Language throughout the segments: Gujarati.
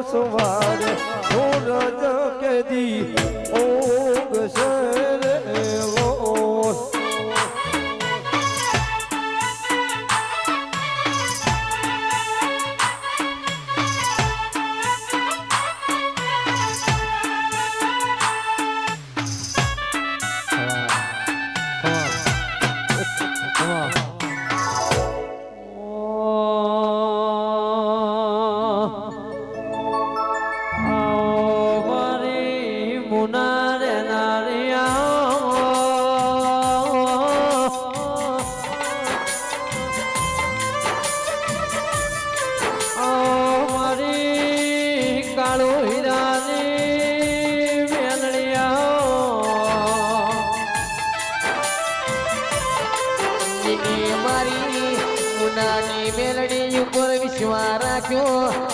સવાર સૂરજ કેદી ઉગશે રે ઓ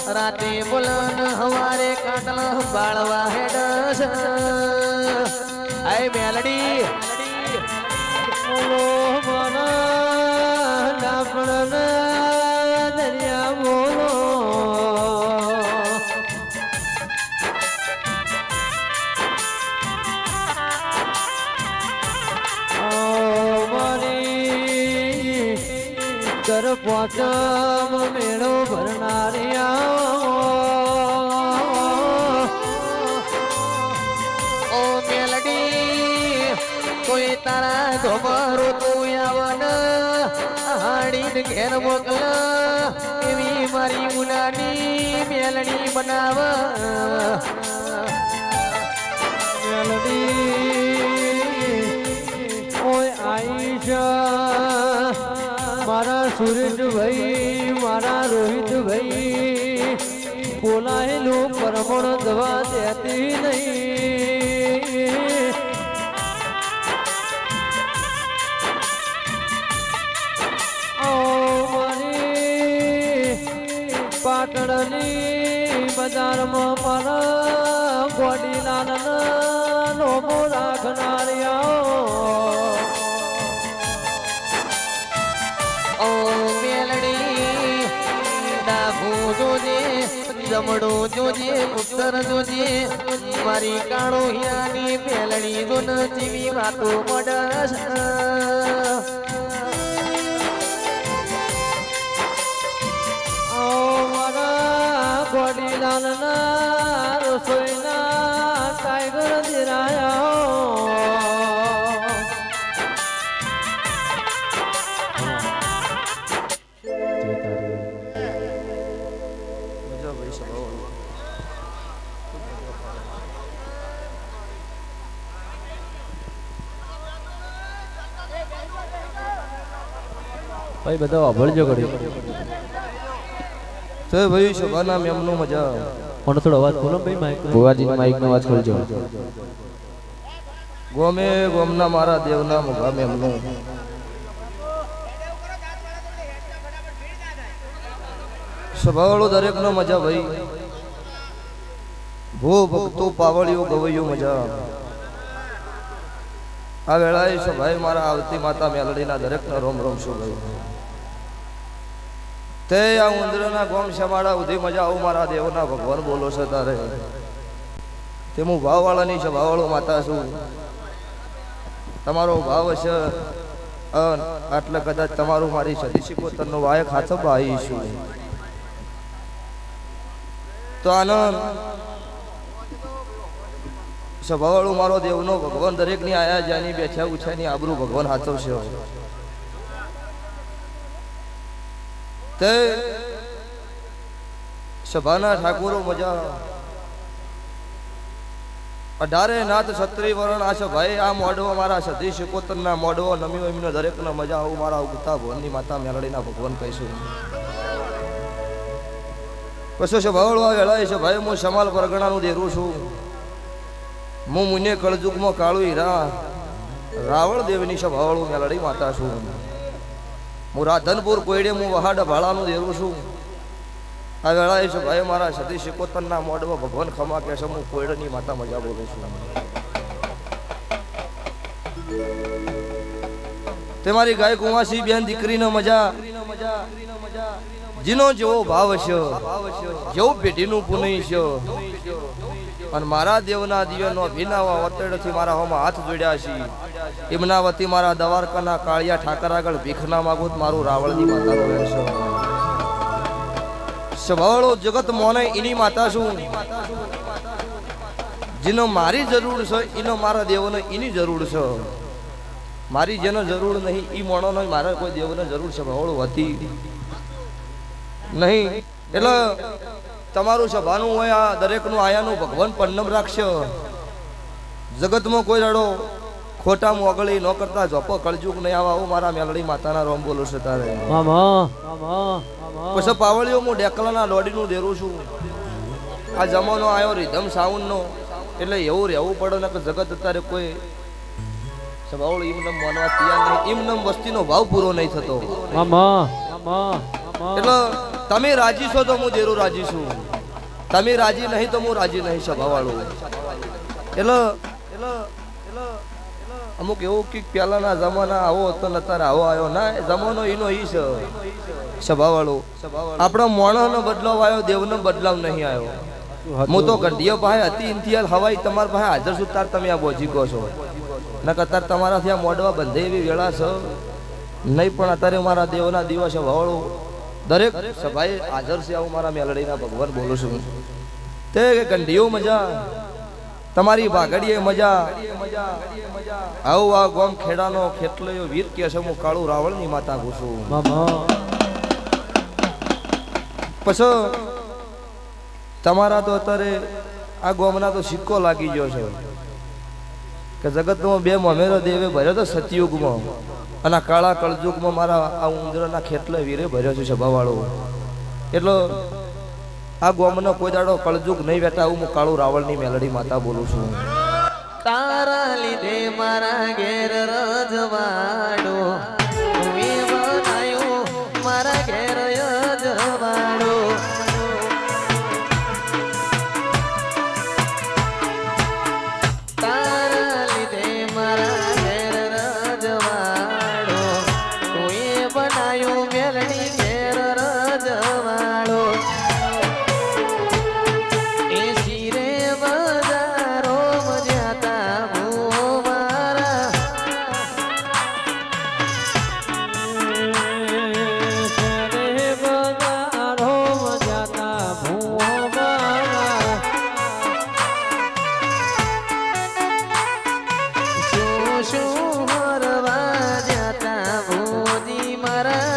રાતે બોલન હવારે કાટલા બાળવા હેડસ આય મેલડી બોલો મારા ડાપણના દરિયા બોલો ઘર પોચમ મેળો ભરનારિયા ઓ મેલડી કોઈ તારા ગમરો તું આવન હાડીને ઘેર મોકલ એવી મારી મુનાની મેલડી બનાવ મેલડી ઓય આઈશા મારા સુરેશભાઈ મારા રોહિતભાઈ બોલાયેલું પરમણ દવા દેતી નહીં મારી પાટણની બજારમાં મારા ગોડીલાલના લોભો રાખનારિયા જોજે જમડો જોજે ઉત્તર જોજે મારી કાળો હિયાની પેલડી જોન જીવી વાતો મળસ મારા ગોડીલાલના રસોઈના ટાઈગર દિરાયા ભાઈ બધા વાભળજો ઘડી તો ભાઈ સભાના મેમનો મજા મને થોડો અવાજ ખોલો ભાઈ માઈક ભુવાજી માઈક નો અવાજ ખોલજો ગોમે ગોમના મારા દેવના મુગા મેમનો સભાવાળો દરેક નો મજા ભાઈ ભો ભક્તો પાવળીઓ ગવૈયો મજા આ વેળાએ સભાએ મારા આવતી માતા મેલડીના દરેકનો રોમ રોમ શું ભાઈ તે આ ઉંદરના ગોમ શમાડા ઉધી મજા આવું મારા દેવના ભગવાન બોલો છે તારે તે હું ભાવવાળાની છે ભાવવાળો માતા છું તમારો ભાવ છે આટલે કદાચ તમારું મારી સદી શિકોતરનો વાયક હાથ બાઈ છું તો આનંદ સભાવાળું મારો દેવનો ભગવાન દરેકની આયા જ્યાંની બેઠ્યા ઉછાની આબરૂ ભગવાન હાચવશે તે સભાના ઠાકોરો મજા 18 નાથ ક્ષત્રિય વરણ આ સભાએ આ મોડવો મારા સદી શિકોતરના મોડવો નમ્યો એમને દરેકને મજા આવું મારા ઉગતા ભવનની માતા મેલડીના ભગવાન કહીશું પછી સભાવાળો આ વેળાએ સભાએ હું સમાલ પરગણાનું દેરું છું હું મુને કળજુગમાં કાળું હીરા રાવણ દેવની સભાવાળું મેલડી માતા છું હું રાધનપુર કોયડે હું વહાડ ભાળાનું દેરું છું આ વેળાએ સભાએ મારા સતી શિકોતરના મોઢમાં ભગવાન ખમા કે છે હું કોયડની માતા મજા બોલું છું તે મારી ગાય કુંવાસી બેન દીકરીનો મજા જીનો જેવો ભાવ છે જેવું પેઢીનું પુનઃ છે અને મારા દેવના દિવ્યનો ભીનાવા વતડથી મારા હોમાં હાથ જોડ્યા છે એમના વતી મારા દ્વારકાના કાળિયા ઠાકર આગળ ભીખના માગું મારું રાવળની માતાનો રહેશે સવાળો જગત મોને એની માતા છું જેનો મારી જરૂર છે એનો મારા દેવને એની જરૂર છે મારી જેનો જરૂર નહીં એ મોણો નહીં મારા કોઈ દેવને જરૂર છે ભાવળો હતી નહીં એટલે તમારું સભાનું હોય આ દરેકનું આયાનું ભગવાન પન્નમ રાખશે જગતમાં કોઈ રડો ખોટા મોગળી ન કરતા જોપો કળજુગ નહીં આવા હું મારા મેલડી માતાના રોમ બોલું છું તારે પછી પાવળીઓ હું ડેકલાના લોડીનું દેરું છું આ જમાનો આવ્યો રીધમ સાઉન્ડનો એટલે એવું રહેવું પડે ને કે જગત અત્યારે કોઈ સભાવળ એમનેમ માનવા તૈયાર નહીં એમનેમ વસ્તીનો ભાવ પૂરો નહીં થતો એટલે તમે રાજી છો તો હું દેરું રાજી છું તમે રાજી નહીં તો હું રાજી નહીં સભાવાળું એટલે અમુક એવું કે પહેલાના જમાના આવો હતો ને અત્યારે આવો આવ્યો ના જમાનો એનો ઈ છે સભાવાળો આપણા મોણોનો બદલાવ આવ્યો દેવનો બદલાવ નહીં આવ્યો હું તો ગંઢિયો પાસે હતી ઇન્તિયાલ હવાઈ તમારા પાસે હાજર છું તાર તમે આ બોજી કહો છો નકર અત્યારે તમારાથી આ મોડવા બંધે એવી વેળા છે નહીં પણ અત્યારે મારા દેવના દિવસે વાળો દરેક સભાએ હાજર છે આવું મારા મેલડીના ભગવાન બોલું છું તે ગંઢિયો મજા તમારી ભાગડીએ મજા આવું આ ગોમ ખેડાનો ખેટલો વીર કે છે હું કાળું રાવળની માતા ઘૂસું પછી તમારા તો અત્યારે આ ગોમના તો સિક્કો લાગી ગયો છે કે જગતમાં બે મમેરો દેવે ભર્યો તો સતયુગમાં અને કાળા કળજુગમાં મારા આ ઉંદરના ખેટલે વીરે ભર્યો છે સભાવાળો એટલે આ ગોમનો કોઈ દાડો કળજુગ નહીં બેઠા હું કાળું રાવળની મેલડી માતા બોલું છું તારા લીધે મારા ઘેર રજવાડો તું બનાયો મારા ઘેર રજવાડો તારા લીધે મારા ઘેર રજવાડો તું બનાયો મેલડી ઘેર રજવાડો એ શિરે બજારો મજાતા મારા શું હરવા જતા ભોજી મારા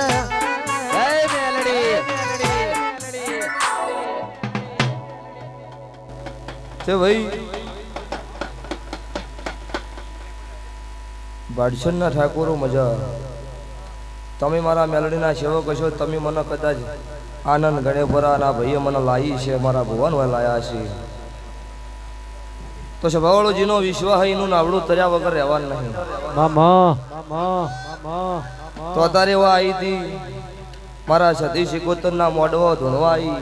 તે ભાઈ બાડશનના ઠાકોરો મજા તમે મારા મેલડીના સેવક છો તમે મને કદાચ આનંદ ગણેપરાના ભાઈએ મને લાવી છે મારા ભુવન લાયા છે તો સભાવાળોજીનો વિશ્વાસ એનું નાવડું તર્યા વગર રહેવાનું નહીં તો અત્યારે એવા આવી હતી મારા સતી શિકોતરના મોડવા ધૂણવા આવી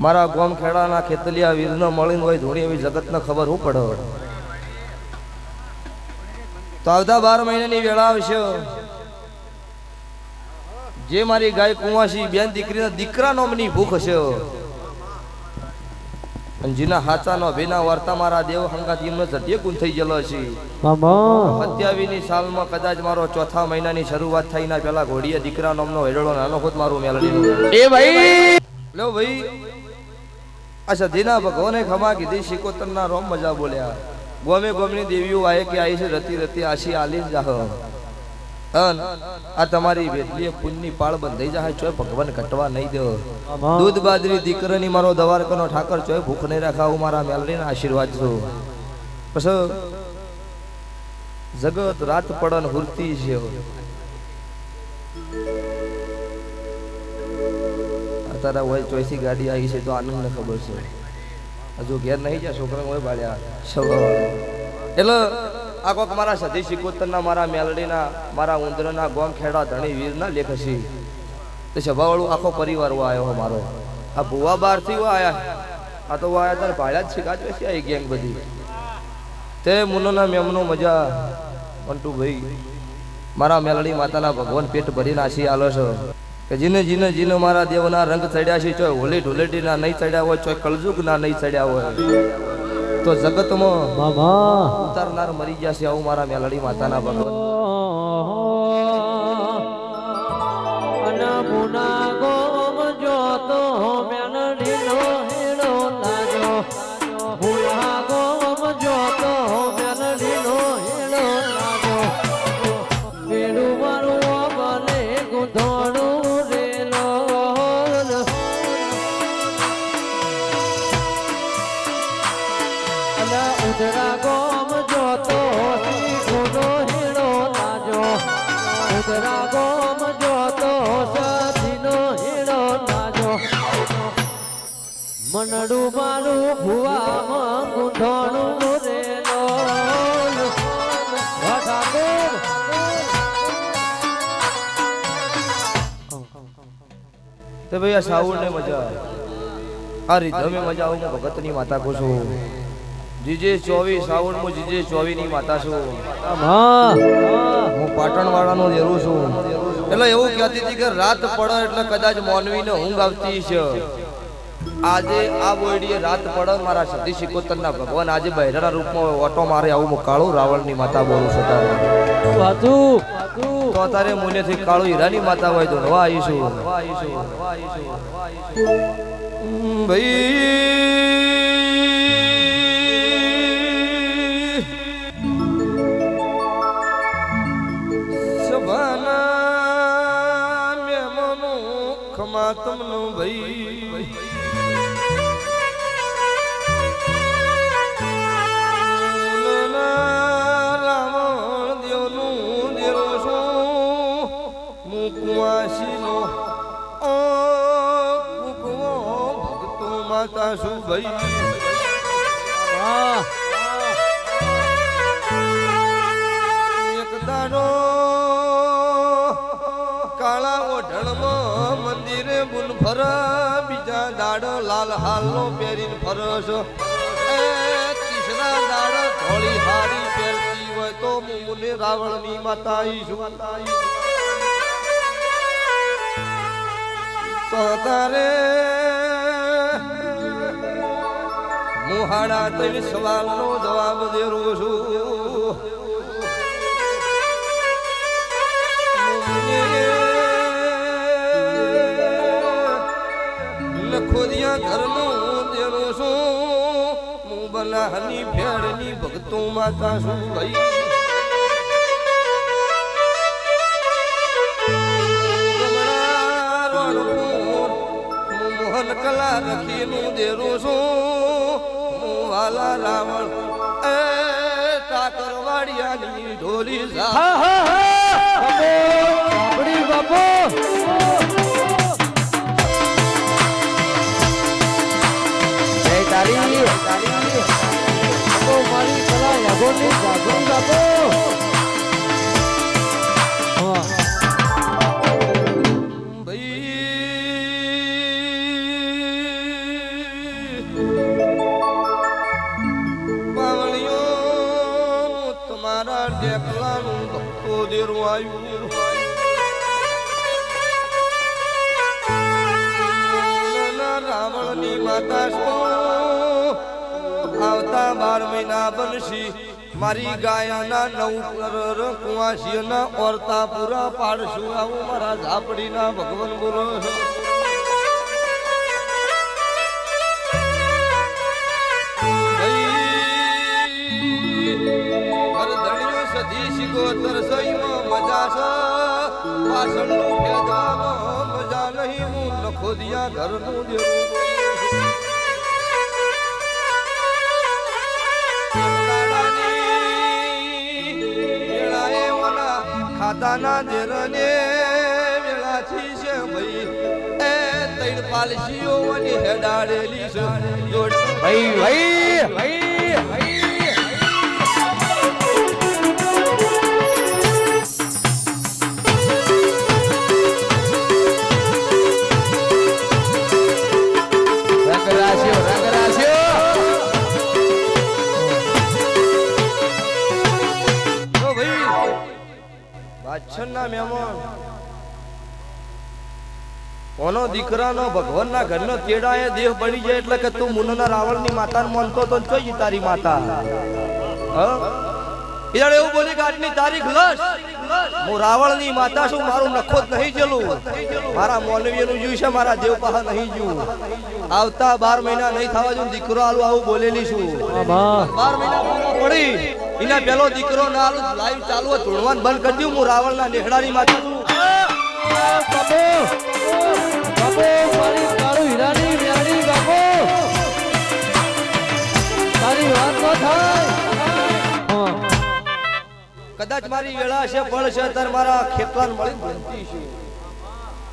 મારા ગોમ ખેડાના ખેતલિયા વીરનો મળીને હોય ધૂણી એવી જગતને ખબર હું પડે તો આવતા 12 મહિનાની વેળા આવશે જે મારી ગાય કુંવાસી બેન દીકરીના દીકરા નોમની ભૂખ હશે અને જેના હાચાનો ભીના વર્તા મારા દેવ હંગાથી એમનો ઝટિયે ગુણ થઈ ગયેલો છે 27ની સાલમાં કદાચ મારો 4થા મહિનાની શરૂઆત થઈના પેલા ઘોડીએ દીકરા નોમનો હેડળો નાનો ખોત મારું મેલડી એ ભાઈ લો ભાઈ આ સધીના ભગવાને ખમા કીધી શિકોતરના રોમ મજા બોલ્યા ગોમે ગોમની દેવીઓ આયે કે આઈ છે રતી રતી આશી આલી જાહ આ તમારી વેદલીએ પુણ્યની પાળ બંધાઈ જાય ચોય ભગવાન કટવા નહીં દો દૂધ બાજરી દીકરાની મારો દવારકાનો ઠાકર ચોય ભૂખ નહીં રાખાવું મારા મેલડીના આશીર્વાદ છો પછી જગત રાત પડન હુરતી છે તારા હોય ચોઈસી ગાડી આવી છે તો આનંદને ખબર છે હજુ ઘેર નહીં જાય છોકરા હોય બાળ્યા એટલે આ કોક મારા સતી શિકોતરના મારા મેલડીના મારા ઉંદરના ગોમ ખેડા ધણી વીરના લેખ છે તે સભાવાળું આખો પરિવાર આવ્યો મારો આ ભુવા બહારથી આયા આ તો આયા તાર ભાડ્યા જ શીખાજ છે આ ગેંગ બધી તે મુનોના મેમનો મજા મંટુ ભાઈ મારા મેલડી માતાના ભગવાન પેટ ભરીને આશી આલો છો કે જીને જીને જીને મારા દેવના રંગ ચડ્યા છે ચોય હોલી ઢોલેટીના નહીં ચડ્યા હોય ચોય કળજુગના નહીં ચડ્યા હોય તો જગતમાં મામા ઉતારનાર મરી ગયા છે આવું મારા મેલડી માતાના ભગવાન મુના ગોમ જોતો મેલડીનો હેડો લાજો મુના ગોમ જોતો મેલડીનો હેડો લાજો મેળું મારું બને ગુંધોણું રેલો અને ઉધરા ગોમ જોતો ગુનો હેડો લાજો ઉધરા ગોમ જોતો સાથીનો હેડો લાજો મનડું મારું ભુવામાં ગુંધોણું રેલો ઠાકોર તો ભાઈ આ સાઉન્ડ ને મજા આ રીધમે મજા આવું હું ભગતની માતા કો છું જીજે 24 સાઉન્ડ માં જીજે 24 ની માતા છું હું પાટણ વાળાનો દેરું છું એટલે એવું કહેતી હતી કે રાત પડે એટલે કદાચ મોનવીને ઊંઘ આવતી છે આજે આ બોયડીએ રાત પડે મારા સતી સિકોતરના ભગવાન આજે બહેરાના રૂપમાં ઓટો મારે આવું હું કાળું રાવણની માતા બોલું છું તારે વાતુ તો તારે મુનેથી કાળું હીરાની માતા હોય તો નવા આવીશું ભાઈ સભાના મેમનો ખમા તમનો ભાઈ કુવાસીનો કુકવો ભક્તો માતા શું ભાઈ એક દાડો કાળા ઓઢણમાં મંદિરે બુન ફર બીજા દાડો લાલ હાલનો પહેરીને ફરસ તીસરા દાડો ધોળી હારી પહેરતી હોય તો મુને રાવણની માતા આવીશું તો તારે મુહાડા તઈ સવાલનો જવાબ દેરું છું લખોદિયા ઘરનું દેરું છું હું બનાહની ભેડની ભક્તો માતા છું ભાઈ કલા રખીનું દેરું છું હું વાલા રાવણ એ ટાકર વાડિયાની ઢોલી બાપો જય તારી મારી કલા યાગોની જાગરણ બાપો રાવણની માતા શું આવતા 12 મહિના બનશી મારી ગાયના 9 કુવાસીના ઓરતા પૂરા પાડશું આવું મારા ઝાપડીના ભગવાન બોલો સધી શિકોતર સઈમાં મજા છે પાછળનું ફેદવામાં મજા નહીં હું લખોદિયા ઘરનું દેવું ખાતાના દેરને વેળાથી છે ભાઈ એ તૈણ પાલસીઓ અને હેડાડેલી છે ભાઈ ભાઈ ભાઈ બાદશાહના મહેમાન ઓનો દીકરાનો ભગવાનના ઘરનો કેડાએ દેહ બળી જાય એટલે કે તું મુનના રાવણની માતાને માનતો તો જોઈ તારી માતા ઈયારે એવું બોલી કે આજની તારીખ લસ હું રાવણની માતા છું મારું નખો જ નહીં જલું મારા મોલવીનું જીવ છે મારા દેવ પાસે નહીં જીવ આવતા 12 મહિના નહીં થવા જો દીકરો આલું આવું બોલેલી છું 12 મહિના પૂરા પડી એના પેલો દીકરો ના આલું લાઈવ ચાલુ ધૂણવાન બંધ કરી દઉં હું રાવણના નેહડાની માતા છું બાપો મારી કાળુ હીરાની વ્યાણી બાપો તારી વાત ન થાય કદાચ મારી વેળા છે ફળ છે તાર મારા ખેતલાન મળી બનતી છે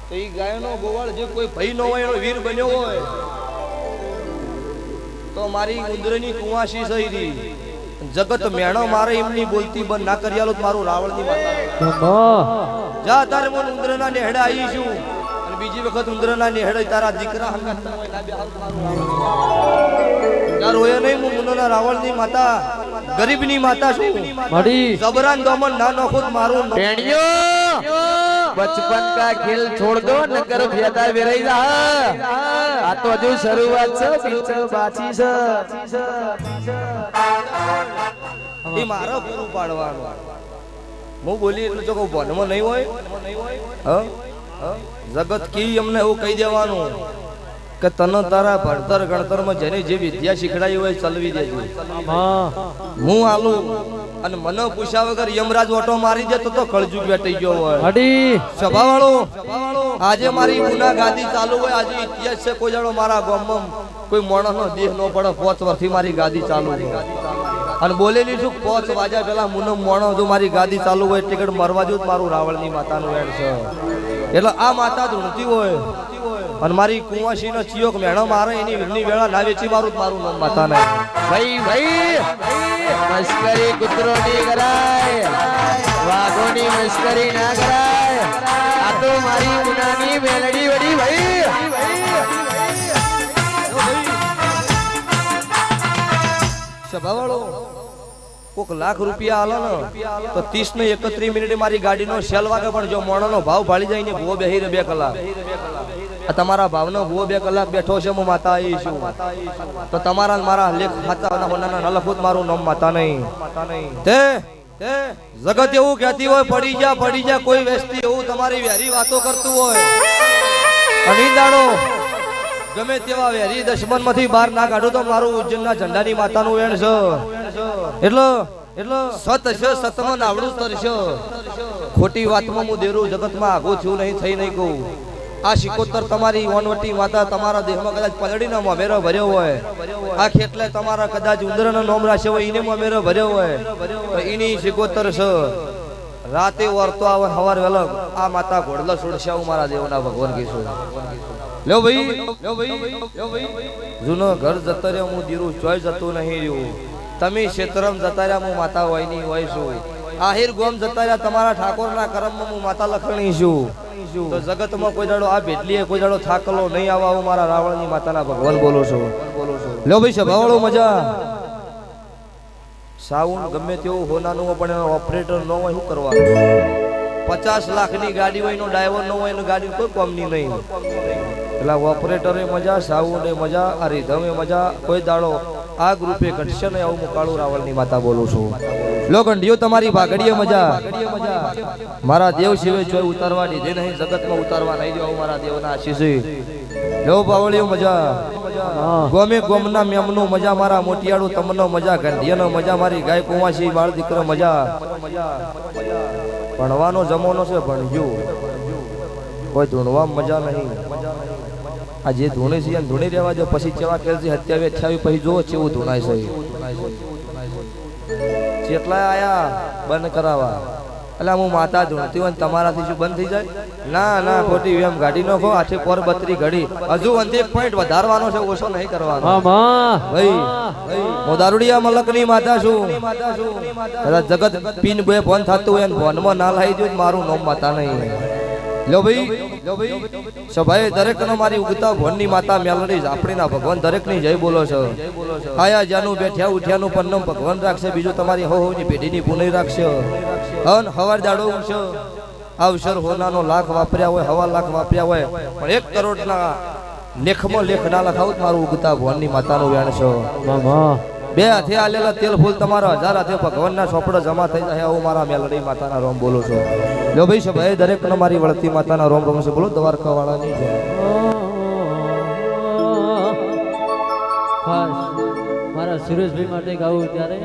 તો ઈ ગાયનો ગોવાળ જે કોઈ ભઈ ન હોય એનો વીર બન્યો હોય તો મારી ઉંદરની કુવાસી સહીરી જગત મેણો મારે એમની બોલતી બંધ ના કરી આલો મારું રાવણની માતા જા તારે મન ઉંદરના નેહડા આવી છું અને બીજી વખત ઉંદરના નેહડા તારા દીકરા હંગાત હોય ના બે યાર હોય નહીં હું મુનના રાવણની માતા ગરીબની માતા છું મડી જબરાન દમન ના નોખું મારું भेड़ियों बचपन का खेल छोड़ दो नकर फेदा वेराई रहा आ तो जो शुरुआत से बीच बाची से એ મારો પૂરું પાડવાનું હું બોલી એટલે જો કહું ભણમાં નહીં હોય જગત કી અમને એવું કહી દેવાનું કે તને તારા ભણતર ગણતરમાં જેને જે વિદ્યા શીખડાઈ હોય ચલવી દેજો હું આલું અને મને પૂછ્યા વગર યમરાજ ઓટો મારી દે તો કળજુગ બેઠી ગયો હોય મડી સભાવાળો આજે મારી ગુના ગાદી ચાલુ હોય આજે ઇતિહાસ છે કોઈ જાણો મારા ગામમાં કોઈ માણસનો દેહ ન પડે 5 વર્ષથી મારી ગાદી ચાલુ છે અને બોલેલી છું 5 વાગ્યા પહેલા મુનો મોણો જો મારી ગાદી ચાલુ હોય ટિકટ મરવા જો મારું રાવણની માતાનું એડ છે એટલે આ માતા ધૂણતી હોય અને મારી કુવાસીનો ચિયોક મેણો મારે એની વીરની વેળા ના વેચી મારું નામ માતા ને भाई भाई मस्करी कुतरो नहीं कराए वाघों ની मस्करी ना कराए आ तो मारी मुनानी मेलडी वडी भाई સભાવાળો કોક લાખ રૂપિયા આલો ને તો 30 ને 31 મિનિટે મારી ગાડીનો સેલ વાગે પણ જો મોણોનો ભાવ ભાળી જાય ને ભૂવો બેહી રે 2 કલાક આ તમારા ભાવનો ભૂવો 2 કલાક બેઠો છે હું માતા આવી છું તો તમારા મારા લેખ ખાતા હોનાના ન લખું મારું નામ માતા નહીં તે જગત એવું કહેતી હોય પડી જા કોઈ વેસ્તી એવું તમારી વેરી વાતો કરતું હોય અની દાડો ગમે તેવા વેરી દુશ્મન માંથી બહાર ના કાઢો તો મારું ઉજ્જૈનના ઝંડાની માતાનું વેણ છે એટલે સત છે સતમાં આવડું તરશે ખોટી વાતમાં હું દેરું જગતમાં આગો છું નહીં થઈ નહીં કહું આ શિકોતર તમારી વનવટી માતા તમારા દેહમાં કદાચ પલડીને મોમેરો ભર્યો હોય આ ખેતલે તમારા કદાચ ઉંદરનો નામ રાખ્યો હોય એને મોમેરો ભર્યો હોય તો એની શિકોતર છે રાતે વર્તો આવે સવાર વેલો આ માતા ઘોડલો છોડશે હું મારા દેવના ભગવાન કીશું લ્યો ભાઈ જૂનો ઘર જતો રહ્યો હું દીરું ચોય જતું નહીં રહ્યું તમે ક્ષેત્રમ જતા રહ્યા હું માતા હોય ની હોય છું આહિર ગોમ જતા રહ્યા તમારા ઠાકોરના કરમમાં હું માતા લખણી છું તો જગતમાં કોઈ દાડો આ ભેટલીએ કોઈ દાડો થાકલો નહીં આવા હું મારા રાવણની માતાના ભગવાન બોલું છું લ્યો ભાઈ સભાવાળો મજા સાઉન્ડ ગમે તેવું હોનાનું પણ એનો ઓપરેટર ન હોય શું કરવાનું 50 લાખની ગાડી હોય એનો ડ્રાઈવર ન હોય એનો ગાડી કોઈ કોમની નહીં એટલે ઓપરેટરે મજા સાઉન્ડે મજા આ રીધમે મજા કોઈ દાડો આ ગ્રુપે ઘટશે ને આવું હું કાળુ રાવળની માતા બોલું છું લો ગંઢિયો તમારી ભાગડીએ મજા મારા દેવ શિવે જોઈ ઉતારવા દીધે નહીં જગતમાં ઉતારવા નહીં દેવા મારા દેવના આશીષ લો પાવળીઓ મજા ગોમે ગોમના મેમનો મજા મારા મોટિયાળું તમનો મજા ગંઢિયાનો મજા મારી ગાય કુવાસી બાળ દીકરો મજા ભણવાનો જમાનો છે ભણજો કોઈ ધૂણવા મજા નહીં આ જે ધૂણે છે ધૂણી રહેવા જો પછી કેવા કે 27 28 પછી જો કેવું ધૂણાય છે કેટલા આયા બંધ કરાવવા એટલે હું માતા ધૂણતી હોય તમારાથી શું બંધ થઈ જાય ના ખોટી એમ ગાડી નો ખો આઠે પર 32 ઘડી હજુ 1 પોઈન્ટ વધારવાનો છે ઓછો નહીં કરવાનો ભાઈ હું દારૂડિયા મલકની માતા છું કદાચ જગત પીન બે ફોન થતું હોય ફોનમાં ના લાવી દો મારું નામ માતા નહીં લો ભાઈ સભાએ દરેક નો મારી ઉગતા ભવનની માતા મેલડી આપણીના ભગવાન દરેક ની જય બોલો છો આયા જાનું બેઠ્યા ઉઠ્યાનું પન્નમ ભગવાન રાખશે બીજું તમારી હોની પેઢીની પુનઃ રાખશે અન હવાર દાડો ઉઠશે અવસર હોનાનો લાખ વાપર્યા હોય, 1.25 લાખ વાપર્યા હોય, પણ 1 કરોડના લેખમાં લેખ ના લખાવું તો મારું ઉગતા ભવનની માતાનું વેણ છો. મામા 2 હાથે આલેલા તેલ ફૂલ તમારા 1000 હાથે ભગવાનના ચોપડા જમા થઈ જાય આવું મારા મેલડી માતાના રોમ બોલો છો. લો ભાઈ સભાઈ દરેકને મારી વળતી માતાના રોમ રોમ છે. બોલો દ્વારકા વાળાની જય. ખાસ મારા સુરેશભાઈ માટે ગાવું ત્યારે